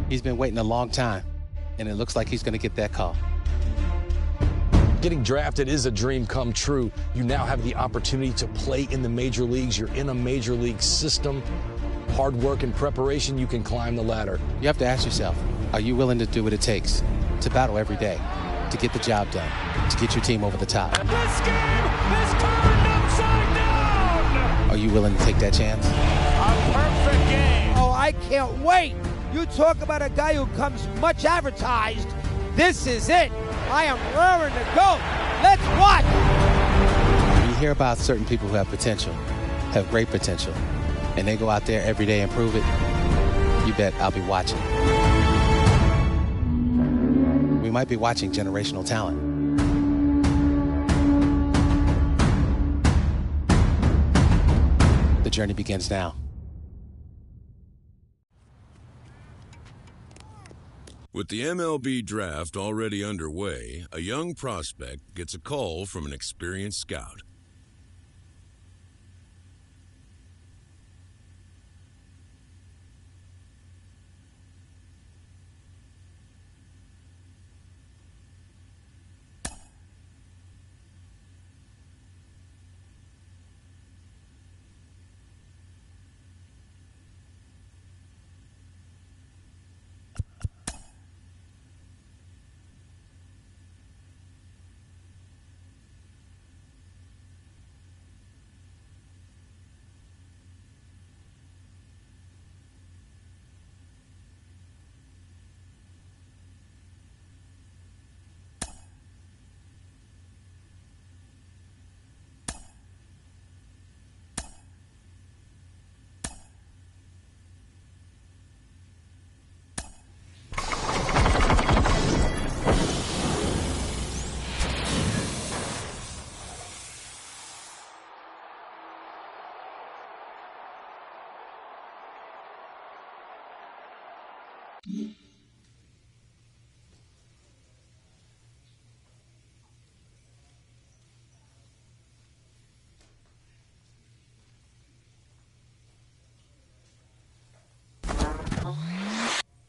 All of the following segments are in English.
He's been waiting a long time, and it looks like he's going to get that call. Getting drafted is a dream come true. You now have the opportunity to play in the major leagues. You're in a major league system. Hard work and preparation, you can climb the ladder. You have to ask yourself, are you willing to do what it takes to battle every day, to get the job done, to get your team over the top? And this game is turned upside down! Are you willing to take that chance? A perfect game! Oh, I can't wait! You talk about a guy who comes much advertised. This is it. I am raring to go. Let's watch. When you hear about certain people who have potential, have great potential, and they go out there every day and prove it, you bet I'll be watching. We might be watching generational talent. The journey begins now. With the MLB draft already underway, a young prospect gets a call from an experienced scout.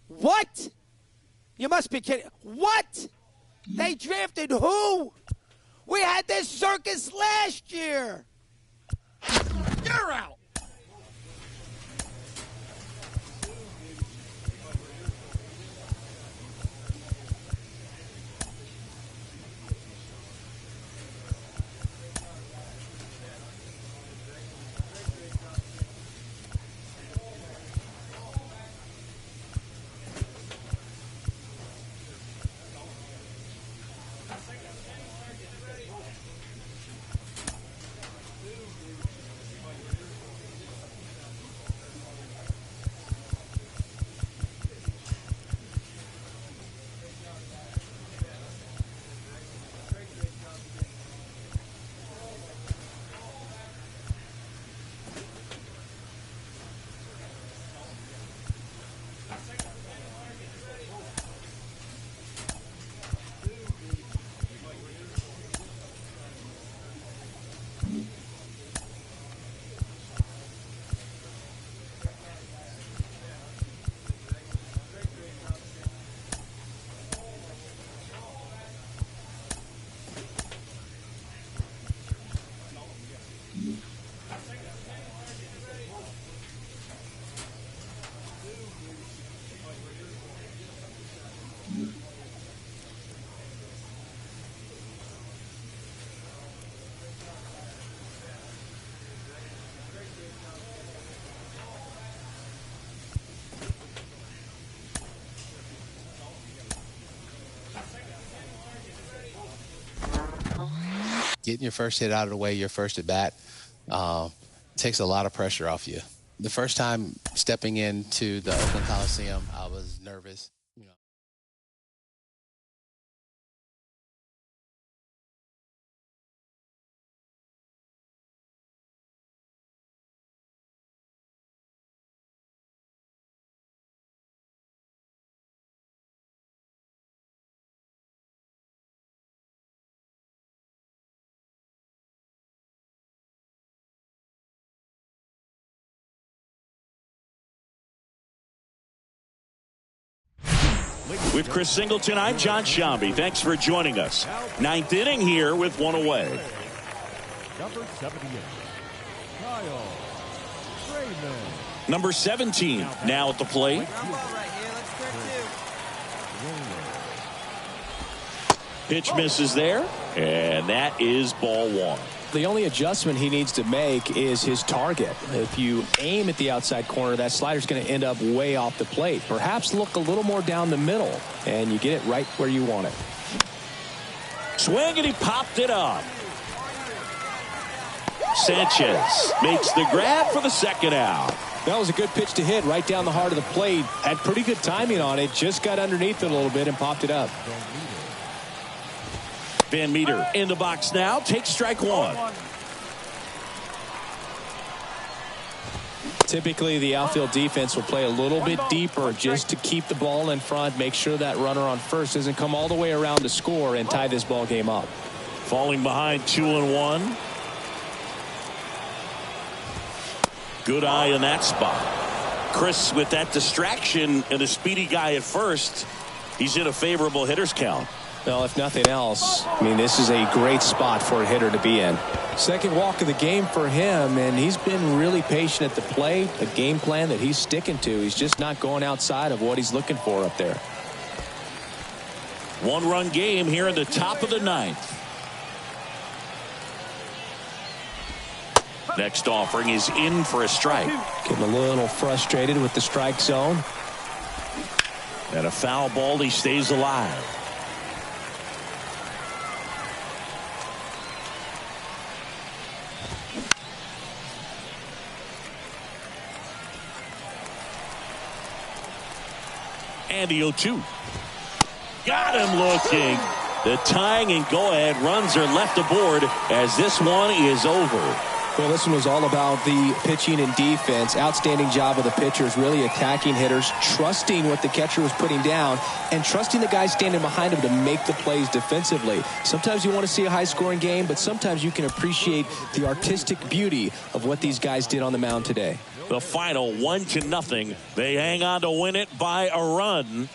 What? You must be kidding. What? They drafted who? We had this circus last year. You're out. Getting your first hit out of the way, your first at bat, takes a lot of pressure off you. The first time stepping into the Oakland Coliseum, I was nervous. With Chris Singleton, I'm John Shambi. Thanks for joining us. Ninth inning here with one away. Number 78, Kyle Freeman. Number 17 now at the plate. Pitch misses there, and that is ball one. The only adjustment he needs to make is his target. If you aim at the outside corner, that slider's going to end up way off the plate. Perhaps look a little more down the middle, and you get it right where you want it. Swing, and he popped it up. Sanchez makes the grab for the second out. That was a good pitch to hit right down the heart of the plate. Had pretty good timing on it. Just got underneath it a little bit and popped it up. Van Meter in the box now. Takes strike one. Typically, the outfield defense will play a little bit deeper just to keep the ball in front, make sure that runner on first doesn't come all the way around to score and tie this ball game up. Falling behind 2-1. Good eye in that spot. Chris, with that distraction and a speedy guy at first, he's in a favorable hitter's count. Well, if nothing else, I mean, this is a great spot for a hitter to be in. Second walk of the game for him, and he's been really patient at the plate. A game plan that he's sticking to. He's just not going outside of what he's looking for up there. One-run game here in the top of the ninth. Next offering is in for a strike. Getting a little frustrated with the strike zone. And a foul ball. He stays alive. And the 0-2. Got him looking. The tying and go-ahead runs are left aboard as this one is over. Well, this one was all about the pitching and defense. Outstanding job of the pitchers, really attacking hitters, trusting what the catcher was putting down, and trusting the guys standing behind him to make the plays defensively. Sometimes you want to see a high-scoring game, but sometimes you can appreciate the artistic beauty of what these guys did on the mound today. The final 1-0. They hang on to win it by a run.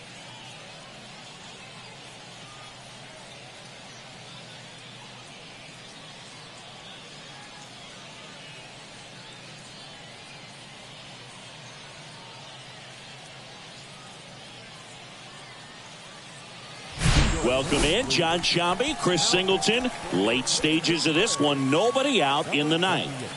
Welcome in, John Shambi, Chris Singleton. Late stages of this one, nobody out in the ninth.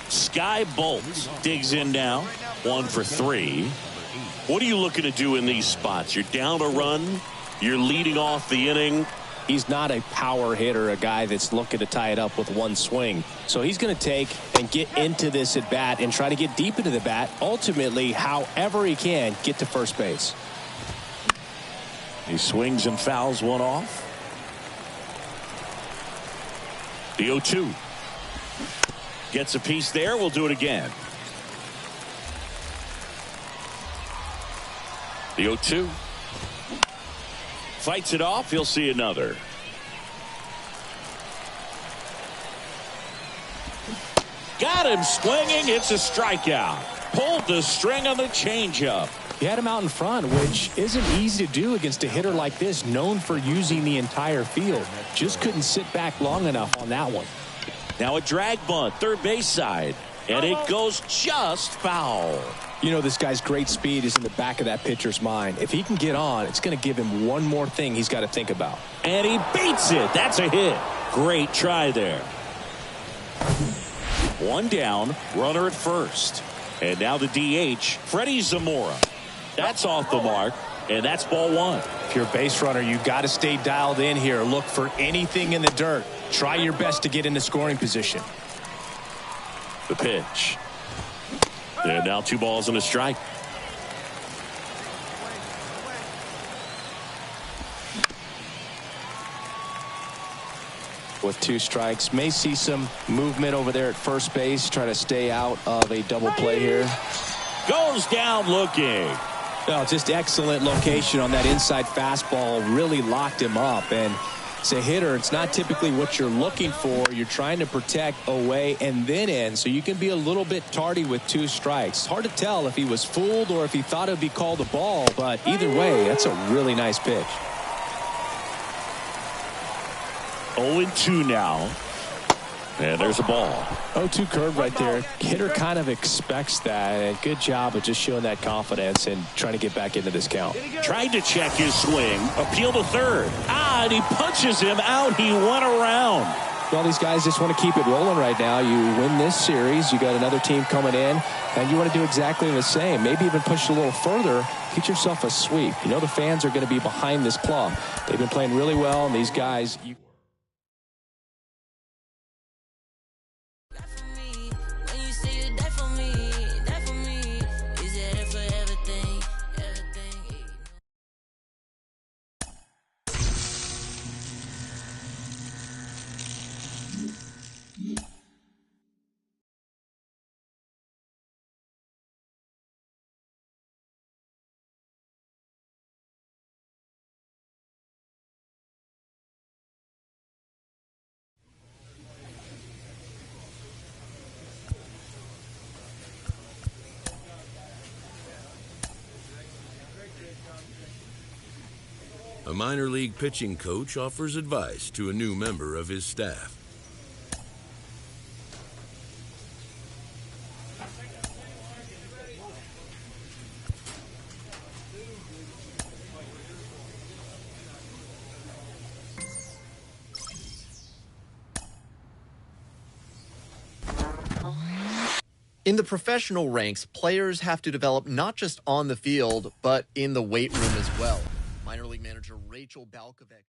Sky Bolts digs in now. 1 for 3. What are you looking to do in these spots? You're down a run. You're leading off the inning. He's not a power hitter, a guy that's looking to tie it up with one swing. So he's going to take and get into this at bat and try to get deep into the bat. Ultimately, however he can, get to first base. He swings and fouls one off. The 0-2. Gets a piece there. We'll do it again. The 0-2. Fights it off. He'll see another. Got him swinging. It's a strikeout. Pulled the string on the changeup. He had him out in front, which isn't easy to do against a hitter like this, known for using the entire field. Just couldn't sit back long enough on that one. Now a drag bunt, third base side, and it goes just foul. You know, this guy's great speed is in the back of that pitcher's mind. If he can get on, it's going to give him one more thing he's got to think about. And he beats it. That's a hit. Great try there. One down, runner at first. And now the DH, Freddie Zamora. That's off the mark, and that's ball one. If you're a base runner, you've got to stay dialed in here. Look for anything in the dirt. Try your best to get into scoring position. The pitch. And now 2 balls and a strike. With 2 strikes, may see some movement over there at first base. Try to stay out of a double play here. Goes down looking. Oh, just excellent location on that inside fastball. Really locked him up. And As a hitter, it's not typically what you're looking for. You're trying to protect away and then in, so you can be a little bit tardy with 2 strikes. It's hard to tell if he was fooled or if he thought it would be called a ball, but either way, that's a really nice pitch. 0-2 now. And there's a ball. 0-2 curve right there. Hitter kind of expects that. And good job of just showing that confidence and trying to get back into this count. Tried to check his swing. Appeal to third. And he punches him out. He went around. Well, these guys just want to keep it rolling right now. You win this series. You got another team coming in. And you want to do exactly the same. Maybe even push it a little further. Get yourself a sweep. You know the fans are going to be behind this club. They've been playing really well. And these guys... A minor league pitching coach offers advice to a new member of his staff. In the professional ranks, players have to develop not just on the field, but in the weight room as well. Minor league manager Rachel Balkovec.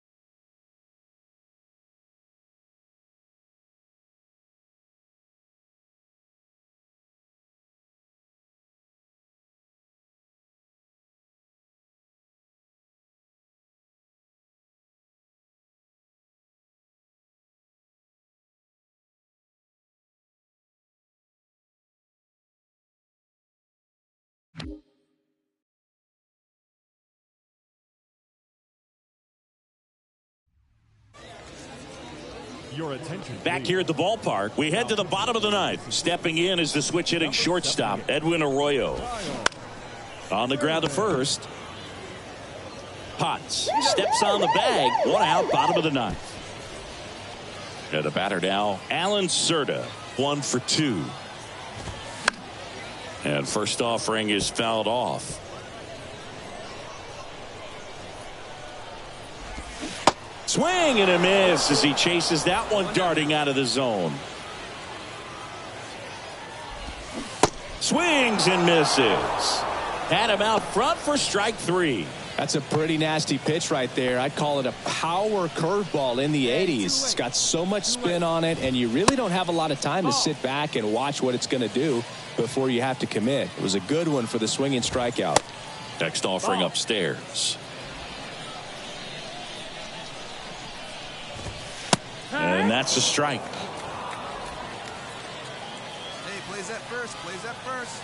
Your attention. Back here at the ballpark, we head to the bottom of the ninth. Stepping in is the switch hitting shortstop, Edwin Arroyo. On the ground to first. Potts steps on the bag. 1 out, bottom of the ninth. And the batter now, Alan Cerda. 1 for 2. And first offering is fouled off. Swing and a miss as he chases that one darting out of the zone. Swings and misses. Had him out front for strike 3. That's a pretty nasty pitch right there. I'd call it a power curveball in the 80s. It's got so much spin on it, and you really don't have a lot of time to sit back and watch what it's going to do before you have to commit. It was a good one for the swinging strikeout. Next offering upstairs. And that's a strike. Hey, plays that first. Plays that first.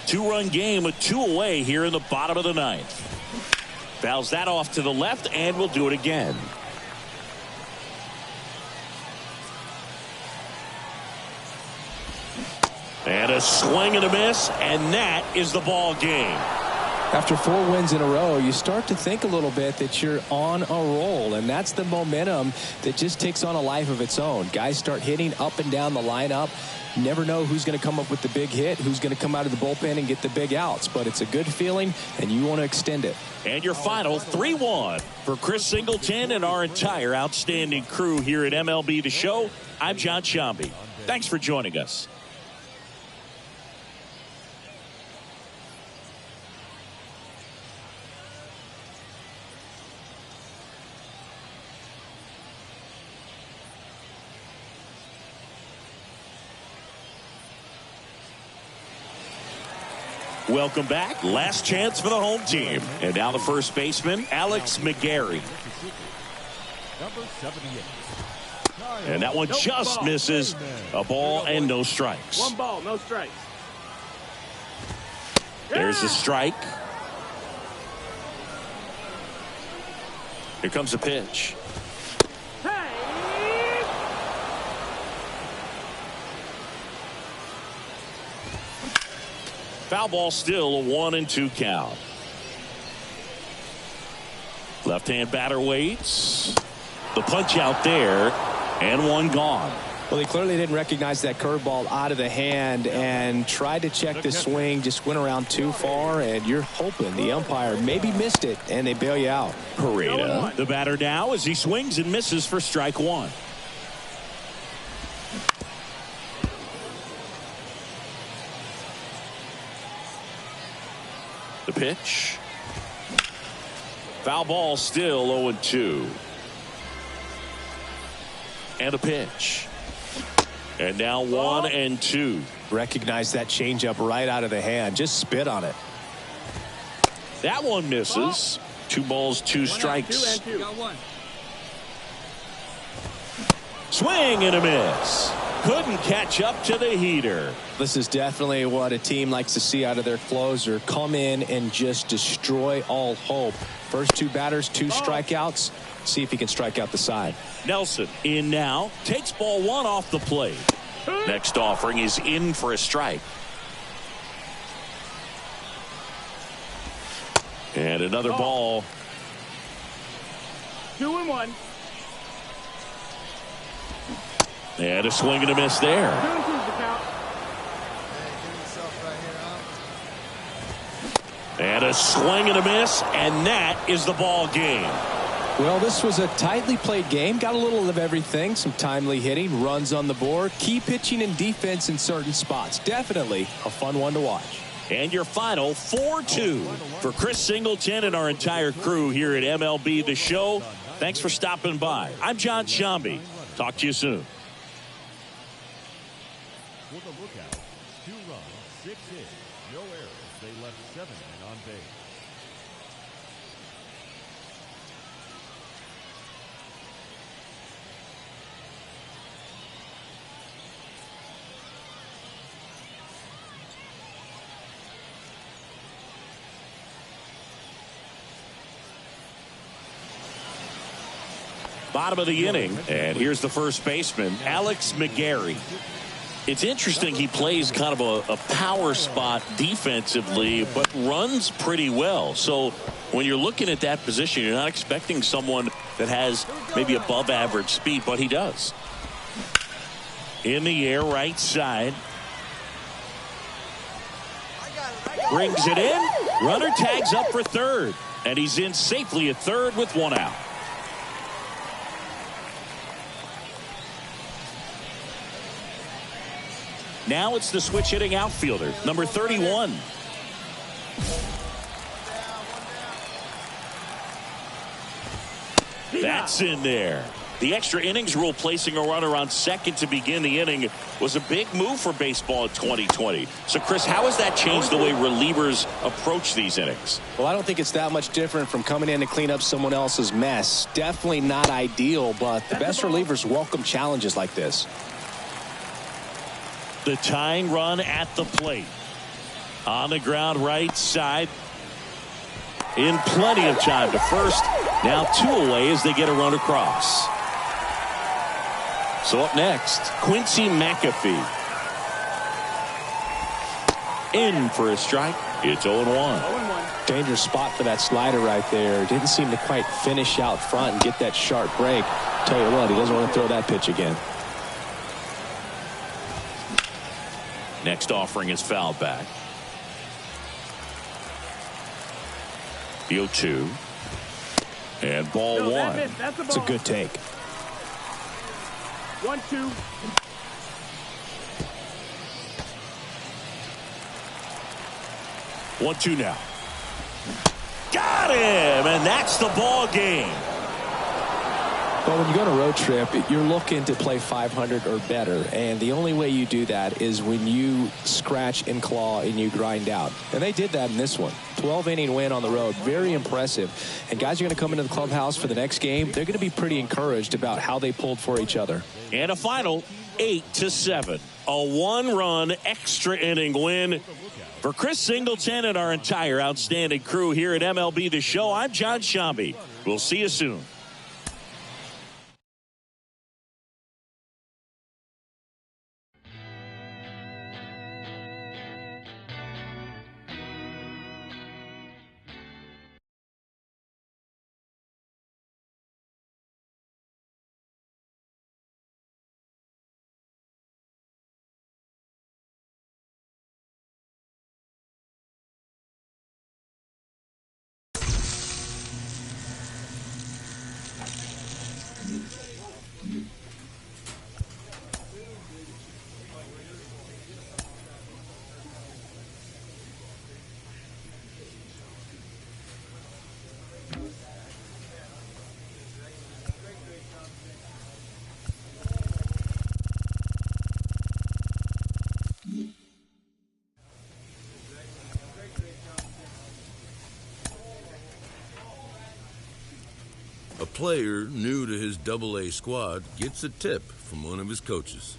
Two-run game with 2 away here in the bottom of the ninth. Fouls that off to the left and will do it again. And a swing and a miss, and that is the ball game. After 4 wins in a row, you start to think a little bit that you're on a roll, and that's the momentum that just takes on a life of its own. Guys start hitting up and down the lineup. You never know who's going to come up with the big hit, who's going to come out of the bullpen and get the big outs, but it's a good feeling, and you want to extend it. And your final 3-1 for Chris Singleton and our entire outstanding crew here at MLB The Show. I'm John Shambi. Thanks for joining us. Welcome back. Last chance for the home team. And now the first baseman, Alex McGarry. Number 78. And that one just misses. A ball and no strikes. 1 ball, no strikes. There's the strike. Here comes a pitch. Foul ball, still a 1-2 count. Left-hand batter waits. The punch out there, and one gone. Well, he clearly didn't recognize that curveball out of the hand and tried to check the swing, just went around too far, and you're hoping the umpire maybe missed it, and they bail you out. Pareda, the batter now, as he swings and misses for strike one. The pitch. Foul ball, still 0-2. And a pitch. And now 1-2. Recognize that changeup right out of the hand. Just spit on it. That one misses. 2 balls, 2 strikes. Swing and a miss. Couldn't catch up to the heater. This is definitely what a team likes to see out of their closer. Come in and just destroy all hope. First 2 batters, 2 strikeouts. See if he can strike out the side. Nelson in now. Takes ball 1 off the plate. Next offering is in for a strike. And another ball. 2-1. And a swing and a miss there. And a swing and a miss, and that is the ball game. Well, this was a tightly played game. Got a little of everything. Some timely hitting, runs on the board, key pitching and defense in certain spots. Definitely a fun one to watch. And your final 4-2 for Chris Singleton and our entire crew here at MLB The Show. Thanks for stopping by. I'm John Shambi. Talk to you soon. For the Lookout, 2 runs, 6 hits, no errors. They left 7 men on base. Bottom of the inning, and here's the first baseman, Alex McGarry. It's interesting, he plays kind of a power spot defensively, but runs pretty well. So when you're looking at that position, you're not expecting someone that has maybe above average speed, but he does. In the air, right side. Brings it in. Runner tags up for third, and he's in safely at third with 1 out. Now it's the switch hitting outfielder, number 31. That's in there. The extra innings rule placing a runner on second to begin the inning was a big move for baseball in 2020. So, Chris, how has that changed the way relievers approach these innings? Well, I don't think it's that much different from coming in to clean up someone else's mess. Definitely not ideal, but the best relievers welcome challenges like this. The tying run at the plate. On the ground right side. In plenty of time to first. Now 2 away as they get a run across. So up next, Quincy McAfee. In for a strike. It's 0-1. Dangerous spot for that slider right there. Didn't seem to quite finish out front and get that sharp break. Tell you what, he doesn't want to throw that pitch again. Next offering is fouled back. 0-2. And ball 1. It's a good take. 1-2. 1-2 now. Got him, and that's the ball game. Well, when you go on a road trip, you're looking to play 500 or better, and the only way you do that is when you scratch and claw and you grind out. And they did that in this one. 12-inning win on the road. Very impressive. And guys are going to come into the clubhouse for the next game. They're going to be pretty encouraged about how they pulled for each other. And a final 8-7. A 1-run extra inning win For Chris Singleton and our entire outstanding crew here at MLB The Show, I'm John Shambi. We'll see you soon. A player new to his AA squad gets a tip from one of his coaches.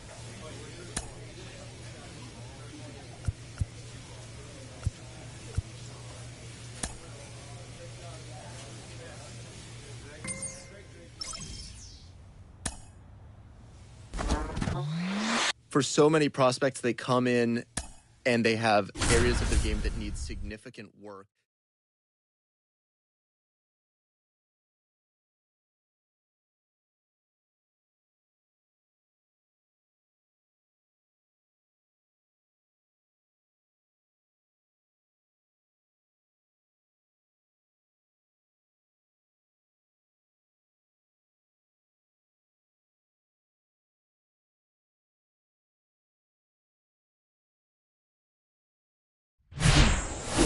For so many prospects, they come in and they have areas of the game that need significant work.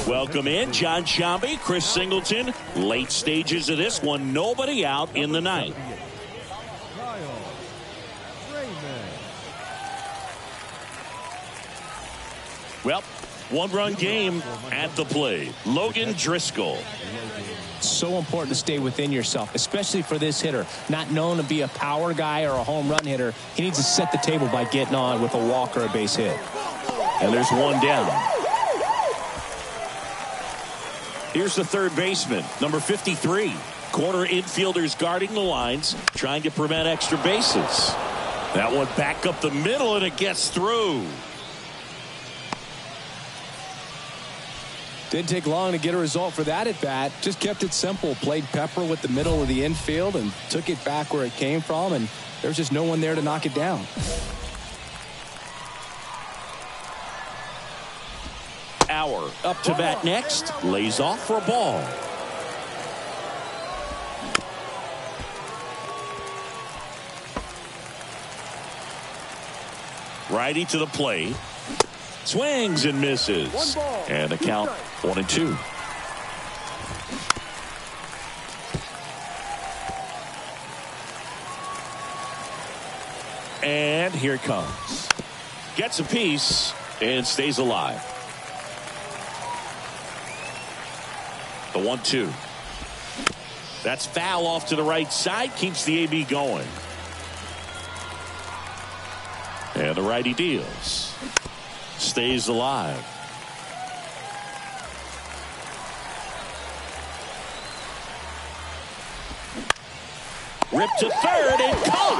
Welcome in, John Shambi, Chris Singleton. Late stages of this one, nobody out in the ninth. Well, one-run game at the plate. Logan Driscoll. So important to stay within yourself, especially for this hitter. Not known to be a power guy or a home run hitter. He needs to set the table by getting on with a walk or a base hit. And there's one down. Here's the third baseman, number 53. Corner infielders guarding the lines, trying to prevent extra bases. That one back up the middle, and it gets through. Didn't take long to get a result for that at bat. Just kept it simple. Played pepper with the middle of the infield and took it back where it came from, and there's just no one there to knock it down. Hour up to bat next. Lays off for a ball. Righty to the plate. Swings and misses. And the count 1-2. And here it comes. Gets a piece and stays alive. The 1-2. That's foul off to the right side. Keeps the AB going. And the righty deals. Stays alive. Ripped to third and caught.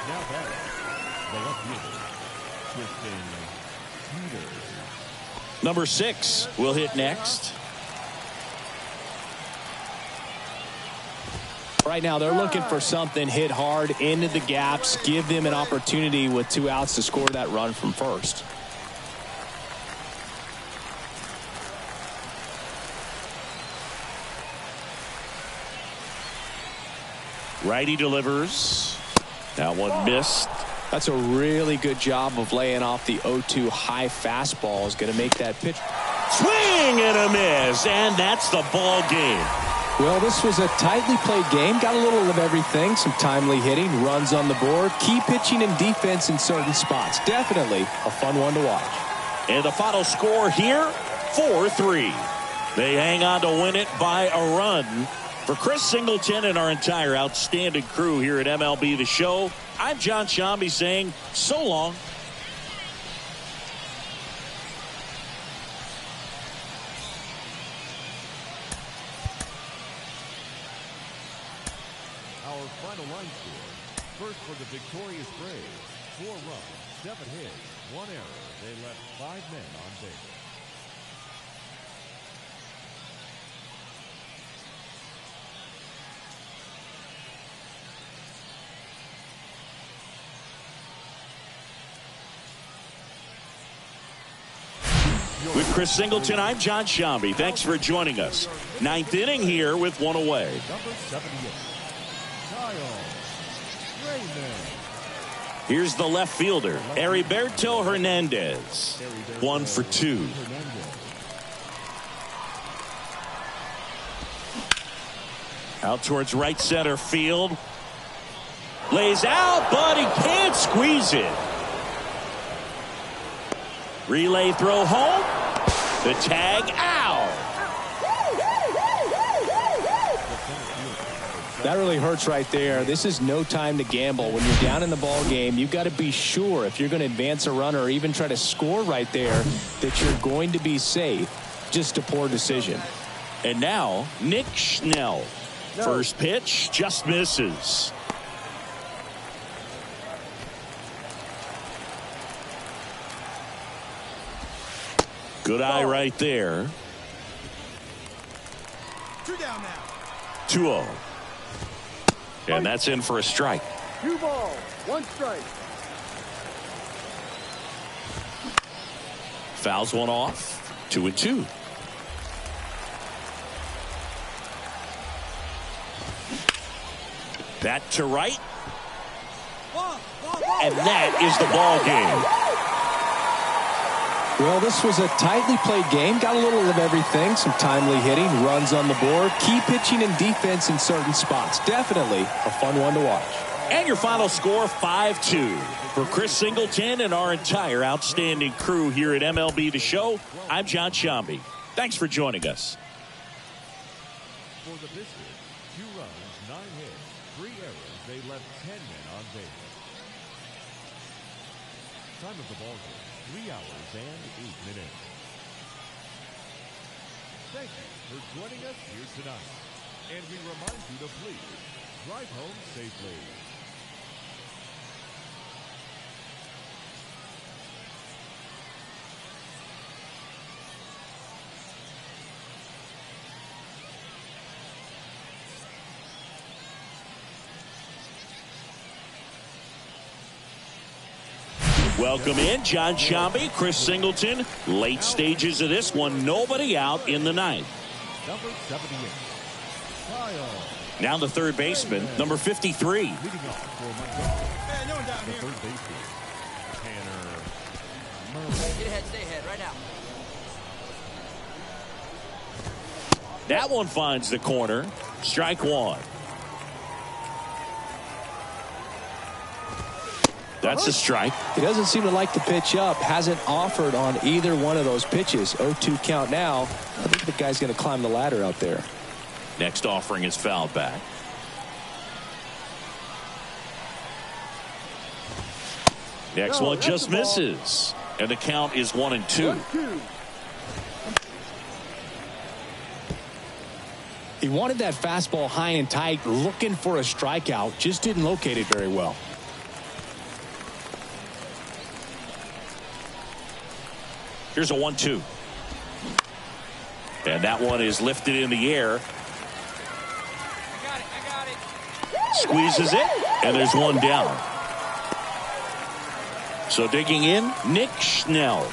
Now batting, the left fielder, Tristan Peters. Number 6 will hit next. Right now, they're looking for something hit hard into the gaps, give them an opportunity with 2 outs to score that run from first. Righty delivers. That one missed. That's a really good job of laying off the 0-2 high fastball. Is going to make that pitch. Swing and a miss, and that's the ball game. Well, this was a tightly played game. Got a little of everything. Some timely hitting, runs on the board, key pitching and defense in certain spots. Definitely a fun one to watch. And the final score here, 4-3. They hang on to win it by a run. For Chris Singleton and our entire outstanding crew here at MLB The Show, I'm John Shambi saying so long. Our final line score. First for the victorious Braves. 4 runs, 7 hits, 1 error. They left 5 men on base. With Chris Singleton, I'm John Shambi. Thanks for joining us. 9th inning here with 1 away. Number 78, Kyle Raymond. Here's the left fielder, Heriberto Hernandez. 1 for 2. Out towards right center field. Lays out, but he can't squeeze it. Relay throw home. The tag out. That really hurts right there. This is no time to gamble. When you're down in the ball game, you've got to be sure if you're going to advance a runner or even try to score right there that you're going to be safe. Just a poor decision. And now Nick Schnell. First pitch just misses. Good eye right there. 2 down now. 2-0. And that's in for a strike. 2 balls, 1 strike. Fouls one off. 2-2. Bat to right. And that is the ball game. Well, this was a tightly played game. Got a little of everything. Some timely hitting, runs on the board, key pitching and defense in certain spots. Definitely a fun one to watch. And your final score, 5-2. For Chris Singleton and our entire outstanding crew here at MLB The Show, I'm John Shambi. Thanks for joining us. For the Biscuits, 2 runs, 9 hits, 3 errors. They left 10 men on base. Time of the ball game. 3 hours and 8 minutes. Thank you for joining us here tonight. And we remind you to please drive home safely. Welcome in, John Shambi, Chris Singleton. Late stages of this one, nobody out in the 9th. Number 78, Kyle. Now the third baseman, number 53. Leading off for Montgomery. The third baseman, Tanner Murray. Get ahead, stay ahead, right now. That one finds the corner. Strike 1. That's a strike. He doesn't seem to like the pitch up. Hasn't offered on either one of those pitches. 0-2 count now. I think the guy's going to climb the ladder out there. Next offering is fouled back. Next one just misses. And the count is 1-2. He wanted that fastball high and tight, looking for a strikeout. Just didn't locate it very well. Here's a 1-2. And that one is lifted in the air. I got it. Squeezes it. And there's one down. So digging in, Nick Schnell.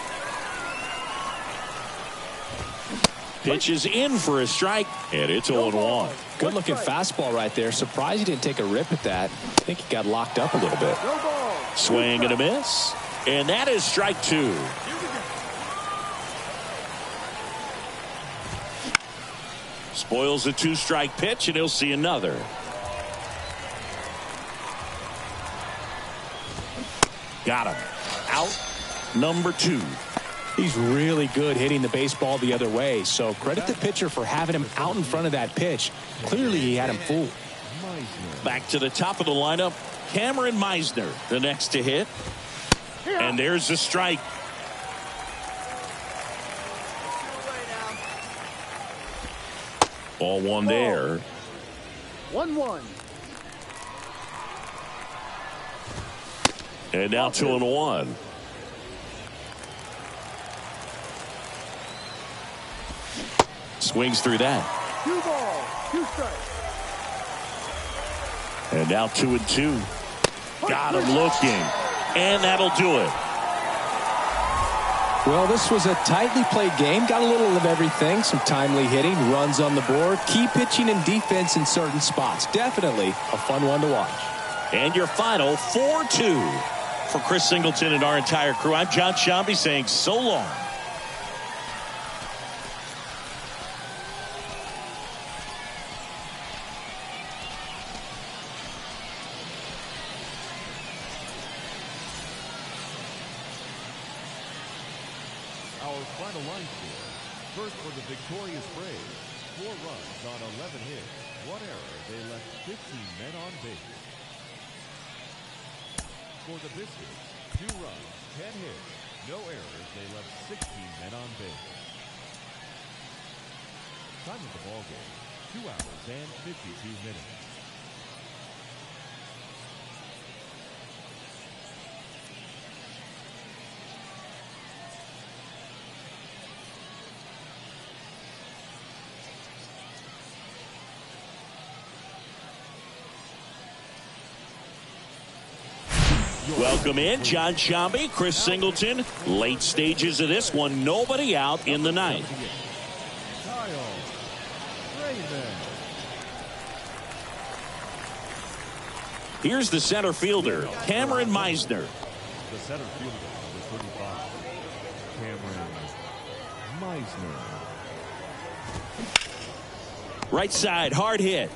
Pitches in for a strike. And it's 0-1. Good looking fastball right there. Surprised he didn't take a rip at that. I think he got locked up a little bit. Swing and a miss. And that is strike 2. Spoils a 2-strike pitch, and he'll see another. Got him. Out number 2. He's really good hitting the baseball the other way. So credit the pitcher for having him out in front of that pitch. Clearly he had him fooled. Back to the top of the lineup, Cameron Meisner, the next to hit. And there's the strike. Ball one there. 1-1. And now 2-1. Swings through that. 2 balls, 2 strikes. And now 2-2. Got him looking. And that'll do it. Well, this was a tightly played game. Got a little of everything. Some timely hitting, runs on the board, key pitching and defense in certain spots. Definitely a fun one to watch. And your final 4-2. For Chris Singleton and our entire crew, I'm John Shambi saying so long. Our final line score. First for the victorious Braves. 4 runs on 11 hits. 1 error. They left 15 men on base. For the Biscuits, 2 runs, 10 hits. No errors. They left 16 men on base. Time of the ball game, 2 hours and 52 minutes. Welcome in, John Shambi, Chris Singleton. Late stages of this one, nobody out in the ninth. Here's the center fielder, Cameron Meisner. The center fielder, number 35, Cameron Meisner. Right side, hard hit.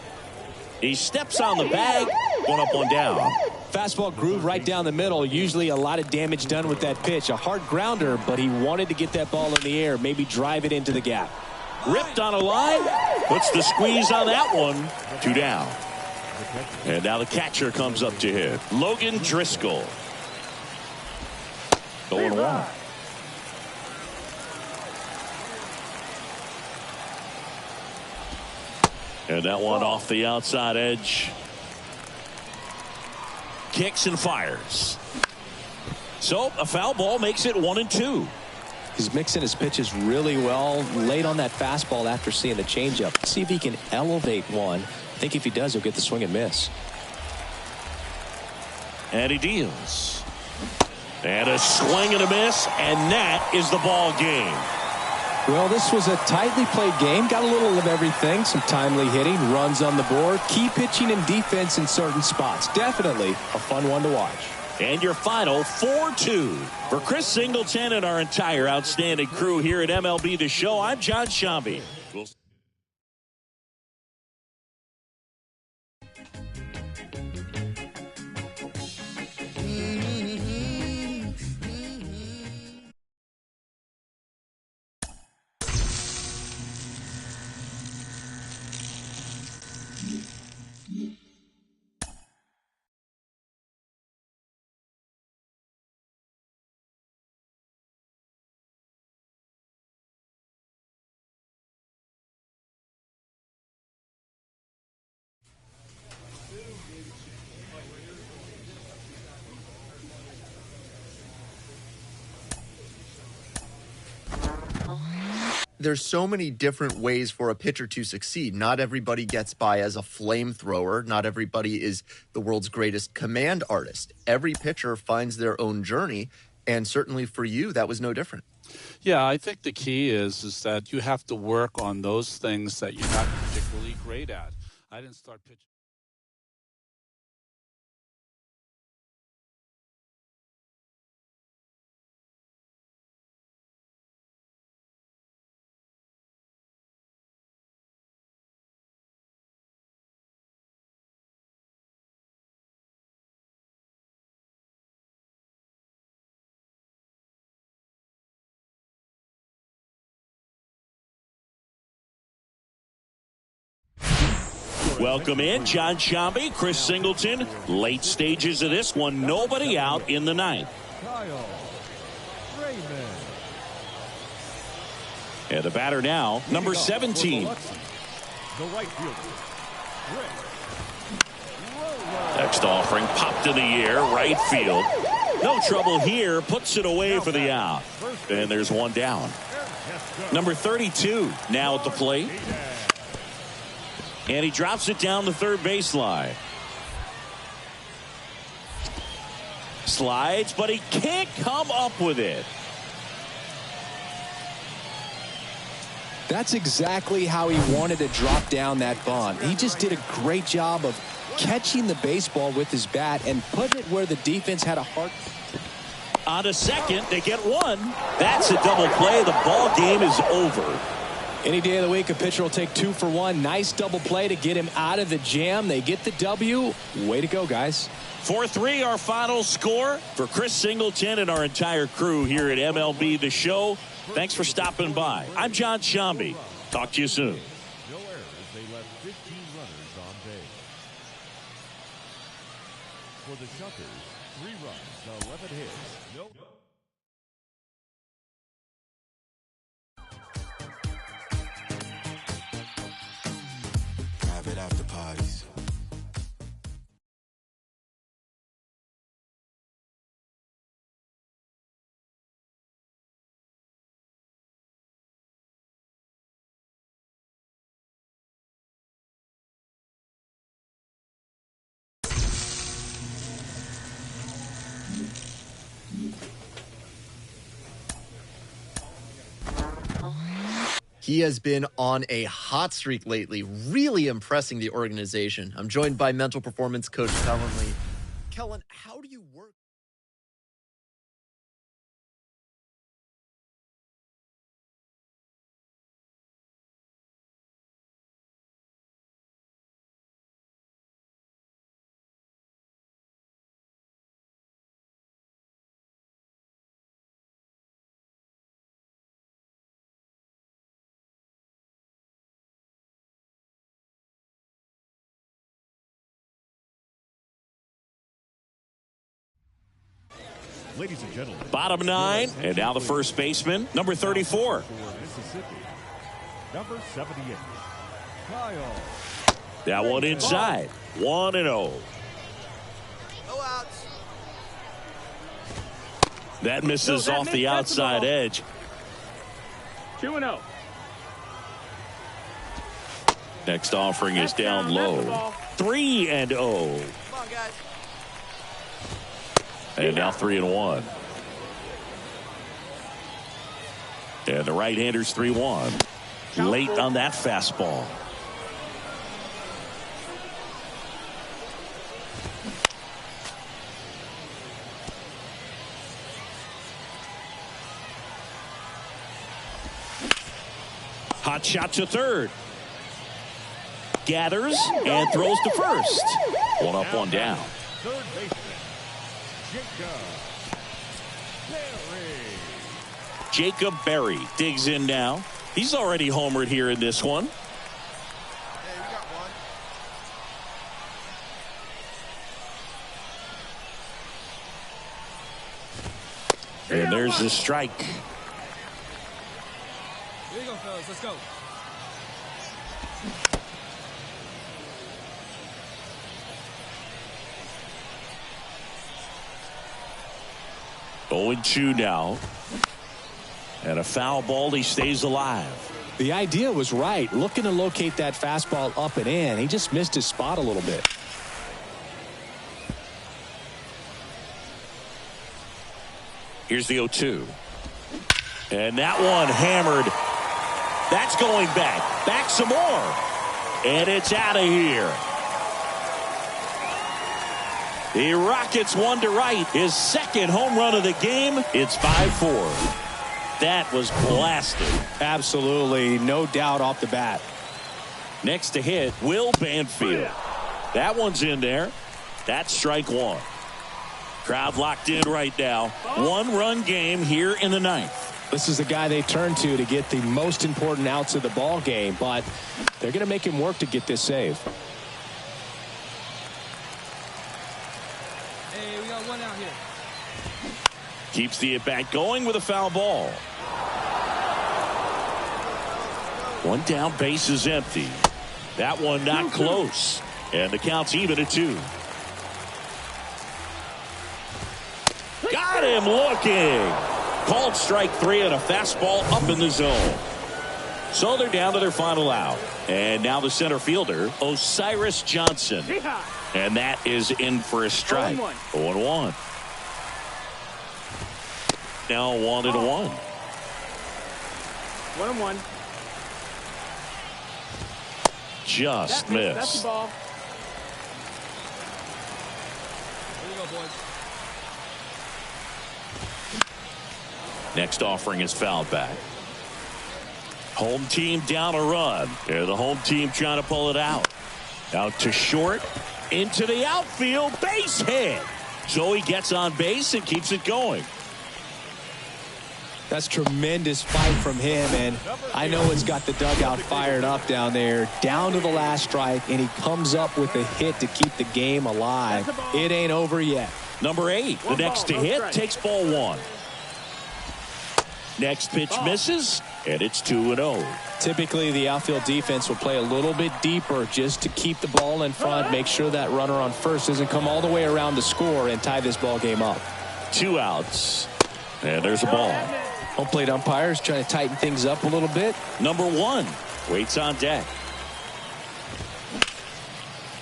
He steps on the bag, 1 up, 1 down. Fastball groove right down the middle. Usually a lot of damage done with that pitch. A hard grounder, but he wanted to get that ball in the air, maybe drive it into the gap. Ripped on a line, puts the squeeze on that one. 2 down. And now the catcher comes up to hit. Logan Driscoll. 0-1. And that one off the outside edge. Kicks and fires. So a foul ball makes it 1-2. He's mixing his pitches really well. Late on that fastball after seeing the changeup. See if he can elevate one. I think if he does, he'll get the swing and miss. And he deals. And a swing and a miss, and that is the ball game. Well, this was a tightly played game. Got a little of everything. Some timely hitting, runs on the board, key pitching and defense in certain spots. Definitely a fun one to watch. And your final 4-2. For Chris Singleton and our entire outstanding crew here at MLB The Show, I'm John Shambi. There's so many different ways for a pitcher to succeed. Not everybody gets by as a flamethrower. Not everybody is the world's greatest command artist. Every pitcher finds their own journey, and certainly for you, that was no different. Yeah, I think the key is that you have to work on those things that you're not particularly great at. I didn't start pitching. Welcome in, John Shambi, Chris Singleton. Late stages of this one, nobody out in the ninth. Kyle Raymond. And the batter now, number 17. The right fielder, Next offering popped in the air, right field. No trouble here, puts it away for the out. And there's one down. Number 32 now at the plate. And he drops it down the third baseline. Slides, but he can't come up with it. That's exactly how he wanted to drop down that bunt. He just did a great job of catching the baseball with his bat and putting it where the defense had a hard. On to second, they get one. That's a double play. The ball game is over. Any day of the week, a pitcher will take 2 for 1. Nice double play to get him out of the jam. They get the W. Way to go, guys. 4-3 our final score. For Chris Singleton and our entire crew here at MLB The Show, thanks for stopping by. I'm John Shambi. Talk to you soon. no errors. They left 15 runners on base. For the Shuckers, 3 runs, 11 hits. No. Private after parties. He has been on a hot streak lately, really impressing the organization. I'm joined by mental performance coach Kellen Lee. Kellen, how do you work? Ladies and gentlemen, Bottom 9, and now the first baseman, number 34. for Mississippi, number 78, Kyle. That one inside. 1-0. No outs. That misses off the outside edge. 2-0. Next offering is down low. 3-0. Come on, guys. And now 3-1. And the right-hander's 3-1. Late on that fastball. Hot shot to third. Gathers and throws to first. One up, one down. Third baseman, Jacob Berry digs in now. He's already homered here in this one. Hey, we got one. And there's the strike. Here you go, fellas. Let's go. Oh, 0-2 now. And a foul ball. He stays alive. The idea was right. Looking to locate that fastball up and in. He just missed his spot a little bit. Here's the 0-2. And that one hammered. That's going back. Back some more. And it's out of here. He rockets one to right. His second home run of the game. It's 5-4. That was blasted. Absolutely. No doubt off the bat. Next to hit, Will Banfield. That one's in there. That's strike one. Crowd locked in right now. 1-run game here in the ninth. This is the guy they turn to get the most important outs of the ball game, but they're going to make him work to get this save. Keeps the at-bat going with a foul ball. One down, base is empty. That one not close. And the count's even at 2. Got him looking. Called strike 3 and a fastball up in the zone. So they're down to their final out. And now the center fielder, Osiris Johnson. And that is in for a strike. 0-1. Now 1-1. 1-1. Just missed. That's the ball. Here we go, boys. Next offering is fouled back. Home team down a run. And the home team trying to pull it out. Out to short. Into the outfield. Base hit. So he gets on base and keeps it going. That's tremendous fight from him, and I know it's got the dugout fired up down there. Down to the last strike, and he comes up with a hit to keep the game alive. It ain't over yet. Number 8, the next to hit, takes ball 1. Next pitch misses, and it's 2-0. Typically, the outfield defense will play a little bit deeper just to keep the ball in front, make sure that runner on first doesn't come all the way around to score and tie this ball game up. 2 outs, and there's a ball. Home plate umpires trying to tighten things up a little bit. Number 1 waits on deck.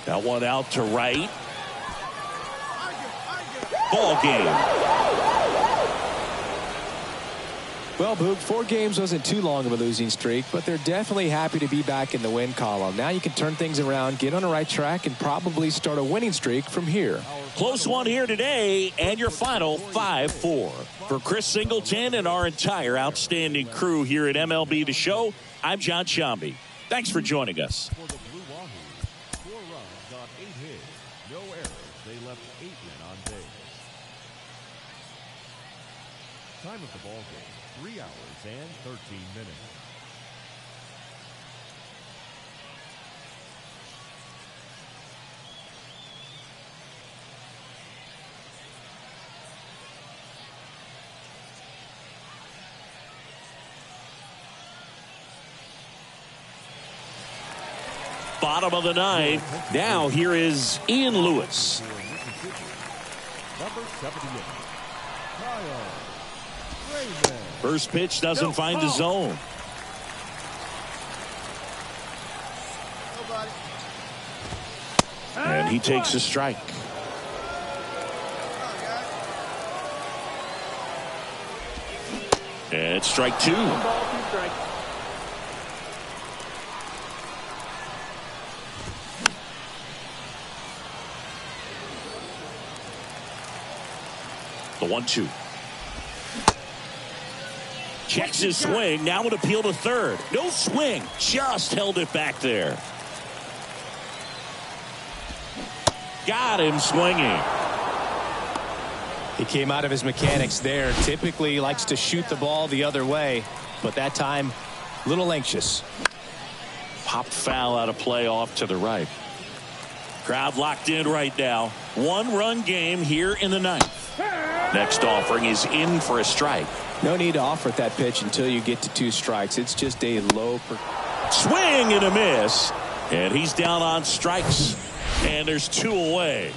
That one out to right. Ball game. Well, Boog, 4 games wasn't too long of a losing streak, but they're definitely happy to be back in the win column. Now you can turn things around, get on the right track, and probably start a winning streak from here. Close one here today, and your final 5-4. For Chris Singleton and our entire outstanding crew here at MLB The Show, I'm John Shambi. Thanks for joining us. For the Blue Wahoos, 4 runs on 8 hits, no errors. They left 8 men on base. Time of the ball game, 3 hours and 13 minutes. Bottom of the 9th. Now here is Ian Lewis. Number 78, Kyle Freeman. First pitch doesn't find the zone. And he takes a strike. And it's strike 2. 1 ball, 2 strikes. The 1-2. Checks his swing. Now an appeal to third. No swing. Just held it back there. Got him swinging. He came out of his mechanics there. Typically he likes to shoot the ball the other way, but that time a little anxious. Popped foul out of play off to the right. Crowd locked in right now. 1-run game here in the 9th. Next offering is in for a strike. No need to offer that pitch until you get to 2 strikes. It's just a low swing and a miss, and he's down on strikes, and there's 2 away.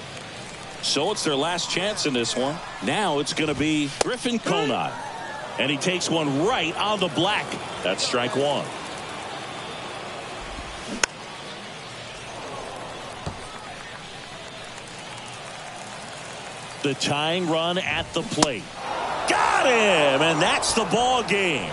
So it's their last chance in this one. Now it's going to be Griffin Conant, and he takes one right on the black. That's strike 1. The tying run at the plate. Got him, and that's the ball game.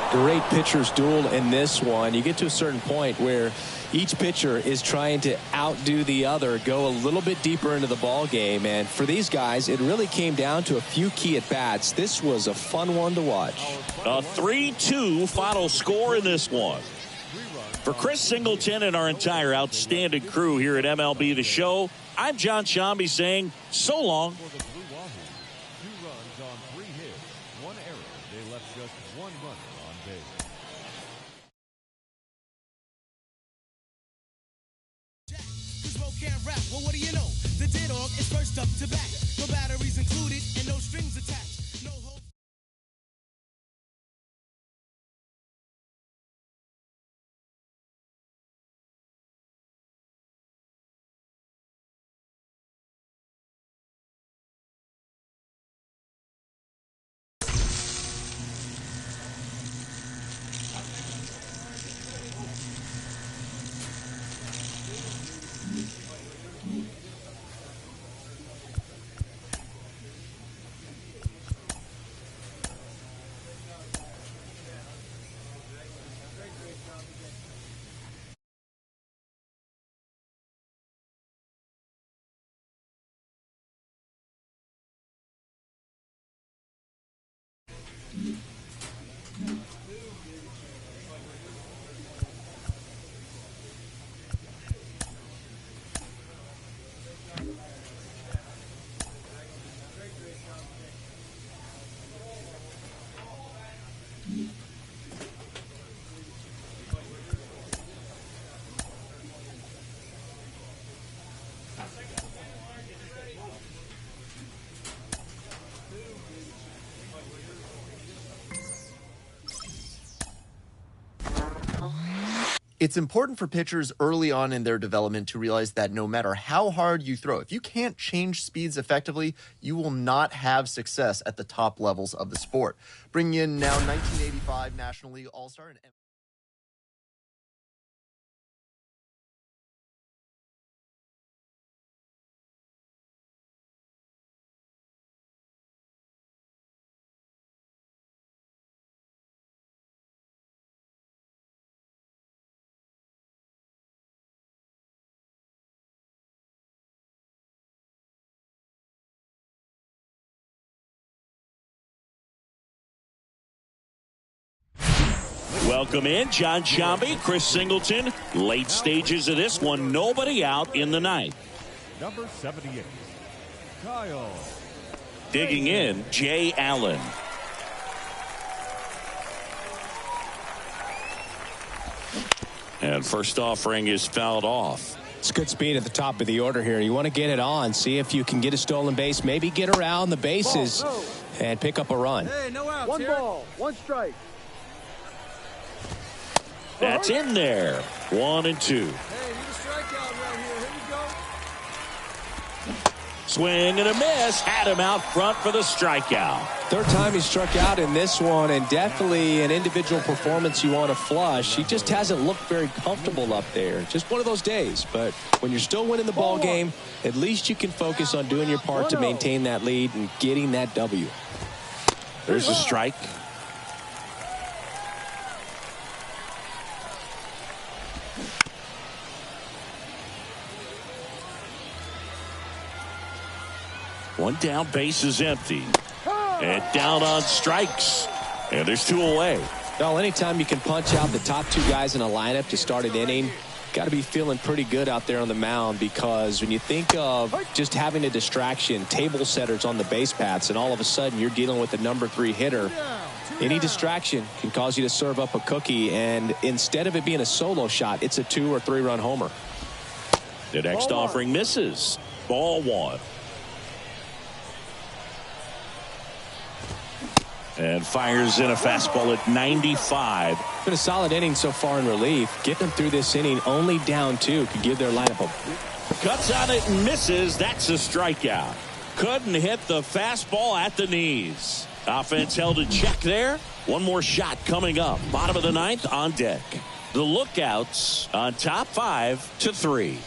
Great pitcher's duel in this one. You get to a certain point where each pitcher is trying to outdo the other, go a little bit deeper into the ball game, and for these guys it really came down to a few key at bats. This was a fun one to watch. A 3-2 final score in this one. For Chris Singleton and our entire outstanding crew here at MLB The Show, I'm John Shambi saying so long. For the Blue Wahoos, 2 runs on 3 hits, 1 error. They left just 1 runner on base. Can't rap, well, what do you know? The dead dog is first up to bat. No batteries included and no strings attached. No hope. It's important for pitchers early on in their development to realize that no matter how hard you throw, if you can't change speeds effectively, you will not have success at the top levels of the sport. Bringing in now 1985 National League All-Star and Welcome in, John Shambi, Chris Singleton. Late stages of this one, nobody out in the ninth. Number 78, Kyle. Digging in, Jay Allen. And first offering is fouled off. It's good speed at the top of the order here. You want to get it on, see if you can get a stolen base, maybe get around the bases and pick up a run. Hey, no outs. One ball, one strike. That's in there. 1 and 2. Hey, need a strikeout right here. Here we go. Swing and a miss. Had him out front for the strikeout. Third time he struck out in this one, and definitely an individual performance you want to flush. He just hasn't looked very comfortable up there. Just one of those days. But when you're still winning the ball game, at least you can focus on doing your part to maintain that lead and getting that W. There's a strike. One down, base is empty. And down on strikes. And there's 2 away. Well, anytime you can punch out the top 2 guys in a lineup to start an inning, got to be feeling pretty good out there on the mound, because when you think of just having a distraction, table setters on the base paths, and all of a sudden you're dealing with the number 3 hitter, any distraction can cause you to serve up a cookie, and instead of it being a solo shot, it's a 2 or 3 run homer. The next offering misses. Ball 1. And fires in a fastball at 95. Been a solid inning so far in relief. Getting them through this inning only down 2 could give their lineup a... Cuts on it and misses. That's a strikeout. Couldn't hit the fastball at the knees. Offense held in check there. One more shot coming up. Bottom of the 9th on deck. The Lookouts on top 5-3.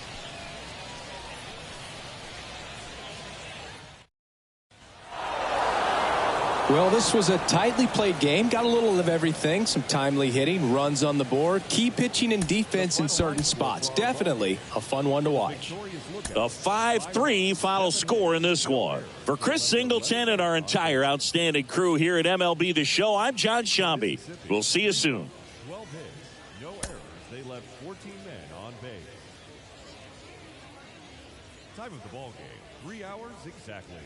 Well, this was a tightly played game. Got a little of everything. Some timely hitting, runs on the board, key pitching and defense in certain spots. Definitely a fun one to watch. A 5-3 final score in this one. For Chris Singleton and our entire outstanding crew here at MLB The Show, I'm John Shambi. We'll see you soon. 12 hits, no errors. They left 14 men on base. Time of the ball game, 3 hours exactly.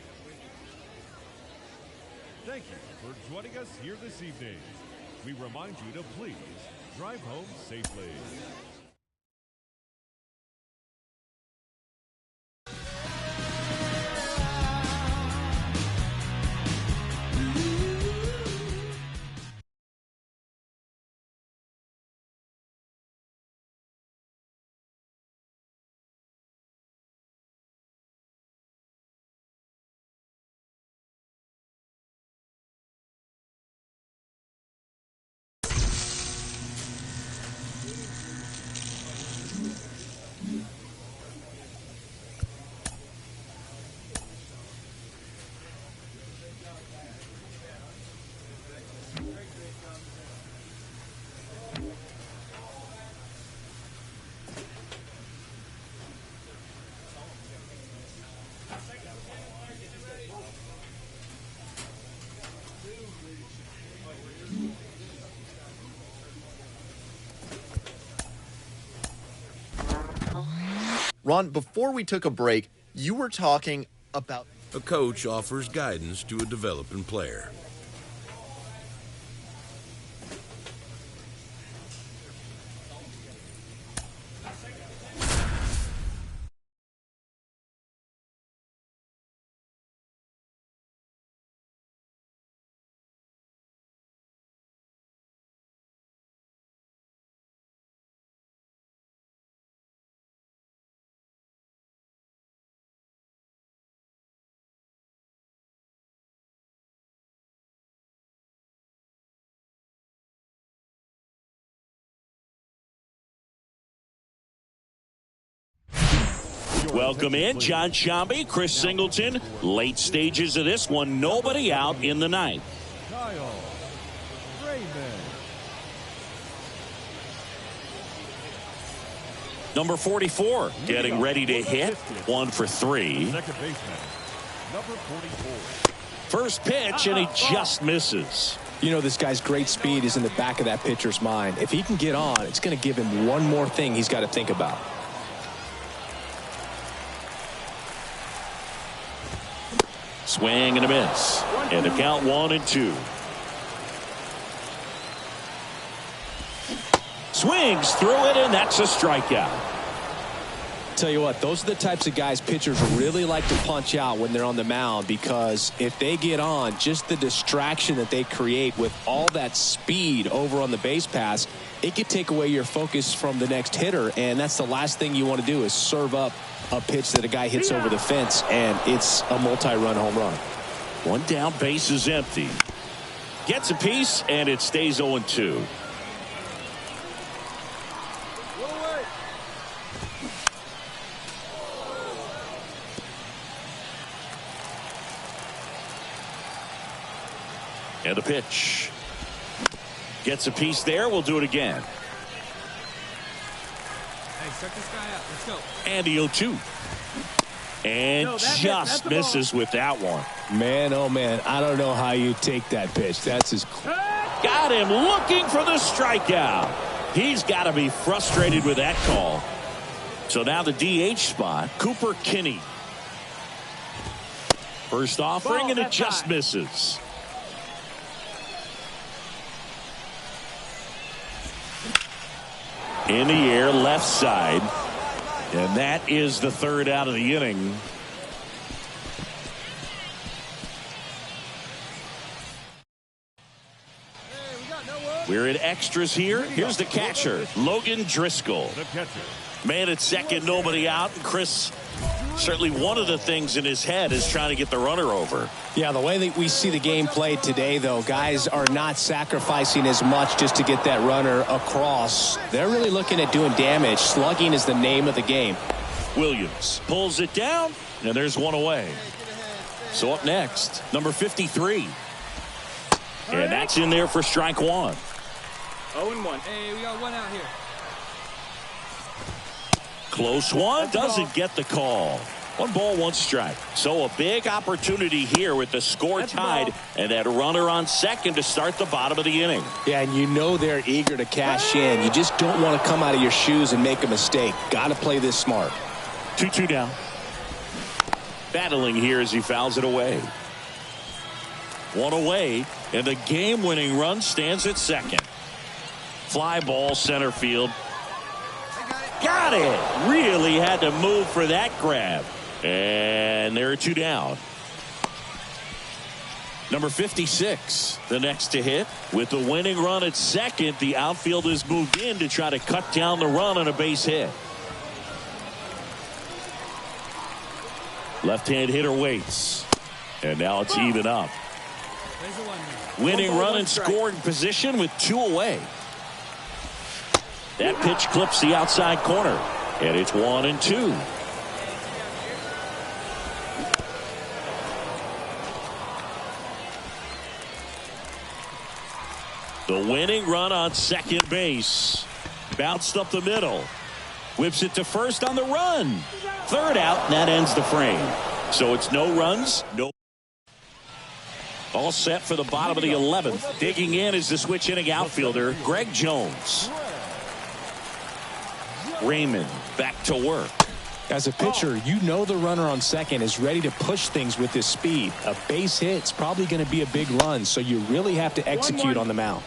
Thank you for joining us here this evening. We remind you to please drive home safely. Ron, before we took a break, you were talking about... A coach offers guidance to a developing player. Welcome in, John Shambi, Chris Singleton. Late stages of this one, nobody out in the ninth. Kyle Raymond. Number 44 getting ready to hit. 1 for 3. Second baseman, number 44. First pitch, and he just misses. You know, this guy's great speed is in the back of that pitcher's mind. If he can get on, it's going to give him one more thing he's got to think about. Swing and a miss. And the count 1-2. Swings through it, and that's a strikeout. Tell you what, those are the types of guys pitchers really like to punch out when they're on the mound, because if they get on, just the distraction that they create with all that speed over on the base pass, it could take away your focus from the next hitter, and that's the last thing you want to do is serve up a pitch that a guy hits over the fence, and it's a multi-run home run. One down, base is empty. Gets a piece, and it stays 0-2. And a pitch. Gets a piece there. We'll do it again. Hey, check this guy out. Let's go. And the 0-2. And just misses with that one. Man, oh man, I don't know how you take that pitch. That's his... Got him looking for the strikeout. He's got to be frustrated with that call. So now the DH spot, Cooper Kinney. First offering, and it just misses. In the air, left side. And that is the third out of the inning. We're in extras here. Here's the catcher, Logan Driscoll. Man at second, nobody out. And Chris, certainly one of the things in his head is trying to get the runner over. Yeah, the way that we see the game played today, though, guys are not sacrificing as much just to get that runner across. They're really looking at doing damage. Slugging is the name of the game. Williams pulls it down, and there's one away. So up next, number 53. And that's in there for strike 1. 0-1. Hey, we got one out here. Close one, doesn't get the call. 1 ball, 1 strike. So a big opportunity here with the score tied and that runner on second to start the bottom of the inning. Yeah, and you know they're eager to cash in. You just don't want to come out of your shoes and make a mistake. Got to play this smart. 2-2 down. Battling here as he fouls it away. 1 away, and the game-winning run stands at second. Fly ball center field. Got it. Really had to move for that grab. And there are 2 down. Number 56, the next to hit. With the winning run at second, the outfield has moved in to try to cut down the run on a base hit. Left-hand hitter waits. And now it's even up. Winning run in scoring position with 2 away. That pitch clips the outside corner. And it's 1-2. The winning run on second base. Bounced up the middle. Whips it to first on the run. Third out, and that ends the frame. So it's no runs, no. All set for the bottom of the 11th. Digging in is the switch inning outfielder, Greg Jones. Raymond back to work. As a pitcher, you know the runner on second is ready to push things with his speed. A base hit's probably going to be a big run, so you really have to execute on the mound.